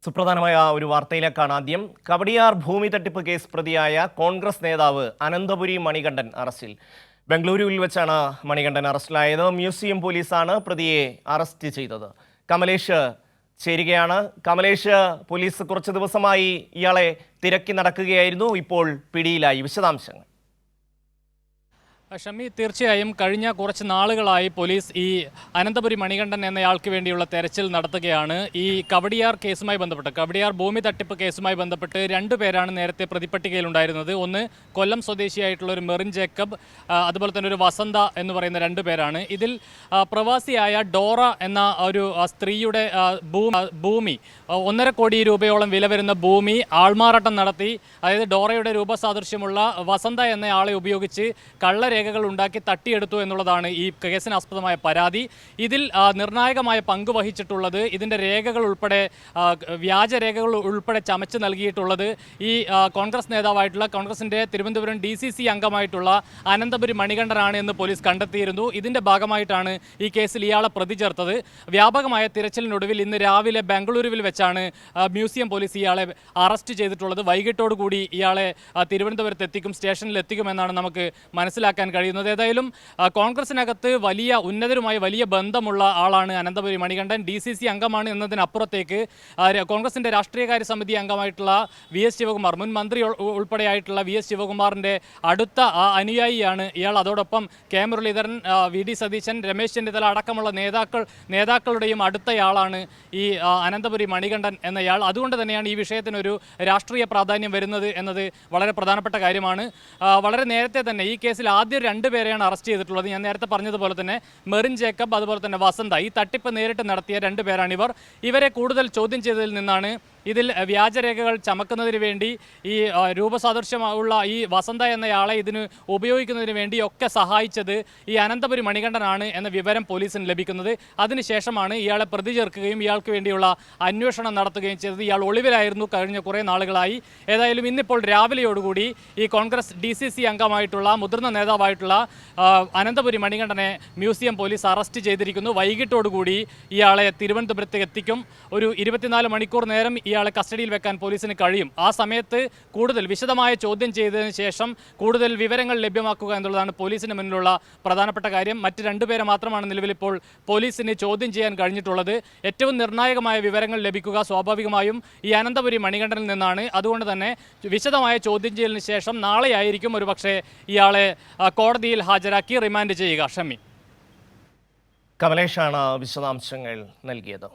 സുപ്രധാനമായ ഒരു വാർത്തയിലേക്കാണ് ആദ്യം. കവടിയാർ ഭൂമി തട്ടിപ്പ് കേസ് പ്രതിയായ കോൺഗ്രസ് നേതാവ് അനന്തപുരി മണികണ്ഠൻ അറസ്റ്റിൽ. ബംഗളൂരുവിൽ വെച്ചാണ് മണികണ്ഠൻ അറസ്റ്റിലായത്. മ്യൂസിയം പോലീസാണ് പ്രതിയെ അറസ്റ്റ് ചെയ്തത്. കമലേഷ് ചേരുകയാണ്. കമലേഷ്, പോലീസ് കുറച്ച് ദിവസമായി ഇയാളെ തിരക്കി നടക്കുകയായിരുന്നു, ഇപ്പോൾ പിടിയിലായി. വിശദാംശങ്ങൾ. ഷമി, തീർച്ചയായും കഴിഞ്ഞ കുറച്ച് നാളുകളായി പോലീസ് ഈ അനന്തപുരി മണികണ്ഠൻ എന്നയാൾക്ക് വേണ്ടിയുള്ള തെരച്ചിൽ നടത്തുകയാണ്. ഈ കവടിയാർ കേസുമായി ബന്ധപ്പെട്ട്, കവടിയാർ ഭൂമി തട്ടിപ്പ് കേസുമായി ബന്ധപ്പെട്ട് രണ്ടുപേരാണ് നേരത്തെ പ്രതിപ്പട്ടികയിലുണ്ടായിരുന്നത്. ഒന്ന് കൊല്ലം സ്വദേശിയായിട്ടുള്ള ഒരു മെറിൻ ജേക്കബ്, അതുപോലെ തന്നെ ഒരു വസന്ത എന്ന് പറയുന്ന രണ്ടുപേരാണ്. ഇതിൽ പ്രവാസിയായ ഡോറ എന്ന ഒരു സ്ത്രീയുടെ ഭൂമി 1.5 കോടി രൂപയോളം വില വരുന്ന ഭൂമി ആൾമാറാട്ടം നടത്തി, അതായത് ഡോറയുടെ രൂപസാദൃശ്യമുള്ള വസന്ത എന്നയാളെ ഉപയോഗിച്ച് കള്ളരേഖകൾ ഉണ്ടാക്കി തട്ടിയെടുത്തു എന്നുള്ളതാണ് ഈ കേസിനാസ്പദമായ പരാതി. ഇതിൽ നിർണായകമായ പങ്ക് വഹിച്ചിട്ടുള്ളത്, ഇതിൻ്റെ രേഖകൾ ഉൾപ്പെടെ വ്യാജരേഖകൾ ഉൾപ്പെടെ ചമച്ച് നൽകിയിട്ടുള്ളത് ഈ കോൺഗ്രസ് നേതാവായിട്ടുള്ള, കോൺഗ്രസിൻ്റെ തിരുവനന്തപുരം DCC അംഗമായിട്ടുള്ള അനന്തപുരി മണികണ്ഠനാണ് എന്ന് പോലീസ് കണ്ടെത്തിയിരുന്നു. ഇതിൻ്റെ ഭാഗമായിട്ടാണ് ഈ കേസിൽ ഇയാളെ പ്രതി ചേർത്തത്. വ്യാപകമായ തിരച്ചിലിനൊടുവിൽ ഇന്ന് രാവിലെ ബംഗളൂരുവിൽ വെച്ചാണ് മ്യൂസിയം പോലീസ് ഇയാളെ അറസ്റ്റ് ചെയ്തിട്ടുള്ളത്. വൈകിട്ടോടുകൂടി ഇയാളെ തിരുവനന്തപുരത്ത് എത്തിക്കും, സ്റ്റേഷനിൽ എത്തിക്കുമെന്നാണ് നമുക്ക് മനസ്സിലാക്കാൻ കഴിയുന്നത്. ഏതായാലും കോൺഗ്രസിനകത്ത് വലിയ ഉന്നതരുമായി വലിയ ബന്ധമുള്ള ആളാണ് അനന്തപുരി മണികണ്ഠൻ. DCC അംഗമാണ് എന്നതിനപ്പുറത്തേക്ക് കോൺഗ്രസിൻ്റെ രാഷ്ട്രീയകാര്യ സമിതി അംഗമായിട്ടുള്ള VS ശിവകുമാർ, മുൻ മന്ത്രി ഉൾപ്പെടെയായിട്ടുള്ള VS ശിവകുമാറിൻ്റെ അടുത്ത അനുയായിയാണ് ഇയാൾ. അതോടൊപ്പം K മുരളീധരൻ, VD സതീശൻ, രമേശ് ചെന്നിത്തല അടക്കമുള്ള നേതാക്കളുടെയും അടുത്തയാളാണ് ഈ അനന്തപുരി മണികണ്ഠൻ എന്നയാൾ. അതുകൊണ്ട് തന്നെയാണ് ഈ വിഷയത്തിനൊരു രാഷ്ട്രീയ പ്രാധാന്യം വരുന്നത് എന്നത് വളരെ പ്രധാനപ്പെട്ട കാര്യമാണ്. വളരെ നേരത്തെ തന്നെ ഈ കേസിൽ ആദ്യം 2 പേരെയാണ് അറസ്റ്റ് ചെയ്തിട്ടുള്ളത്. ഞാൻ നേരത്തെ പറഞ്ഞതുപോലെ തന്നെ മെറിൻ ജേക്കബ്, അതുപോലെ തന്നെ വസന്ത, ഈ തട്ടിപ്പ് നേരിട്ട് നടത്തിയ 2 പേരാണിവർ. ഇവരെ കൂടുതൽ ചോദ്യം ചെയ്തതിൽ നിന്നാണ് ഇതിൽ വ്യാജരേഖകൾ ചമക്കുന്നതിന് വേണ്ടി ഈ രൂപസാദൃശ്യമുള്ള ഈ വസന്ത എന്നയാളെ ഇതിന് ഉപയോഗിക്കുന്നതിന് വേണ്ടി ഒക്കെ സഹായിച്ചത് ഈ അനന്തപുരി മണികണ്ഠനാണ് എന്ന വിവരം പോലീസിന് ലഭിക്കുന്നത്. അതിനുശേഷമാണ് ഇയാളെ പ്രതി ചേർക്കുകയും ഇയാൾക്ക് വേണ്ടിയുള്ള അന്വേഷണം നടത്തുകയും ചെയ്തത്. ഇയാൾ ഒളിവിലായിരുന്നു കഴിഞ്ഞ കുറേ നാളുകളായി. ഏതായാലും ഇന്നിപ്പോൾ രാവിലെയോടുകൂടി ഈ കോൺഗ്രസ് DCC അംഗമായിട്ടുള്ള മുതിർന്ന നേതാവായിട്ടുള്ള അനന്തപുരി മണികണ്ഠനെ മ്യൂസിയം പോലീസ് അറസ്റ്റ് ചെയ്തിരിക്കുന്നു. വൈകിട്ടോടുകൂടി ഇയാളെ തിരുവനന്തപുരത്ത് എത്തിക്കും. ഒരു 24 മണിക്കൂർ നേരം ഇയാളെ കസ്റ്റഡിയിൽ വെക്കാൻ പോലീസിന് കഴിയും. ആ സമയത്ത് കൂടുതൽ വിശദമായ ചോദ്യം ചെയ്തതിന് ശേഷം കൂടുതൽ വിവരങ്ങൾ ലഭ്യമാക്കുക എന്നുള്ളതാണ് പോലീസിന് മുന്നിലുള്ള പ്രധാനപ്പെട്ട കാര്യം. മറ്റ് 2 പേരെ മാത്രമാണ് നിലവിലിപ്പോൾ പോലീസിന് ചോദ്യം ചെയ്യാൻ കഴിഞ്ഞിട്ടുള്ളത്. ഏറ്റവും നിർണായകമായ വിവരങ്ങൾ ലഭിക്കുക സ്വാഭാവികമായും ഈ അനന്തപുരി മണികണ്ഠനിൽ നിന്നാണ്. അതുകൊണ്ട് തന്നെ വിശദമായ ചോദ്യം ചെയ്യലിന് ശേഷം നാളെയായിരിക്കും ഒരുപക്ഷെ ഇയാളെ കോടതിയിൽ ഹാജരാക്കി റിമാൻഡ് ചെയ്യുക. ഷമി, കമലേഷാണ് വിശദാംശങ്ങൾ നൽകിയത്.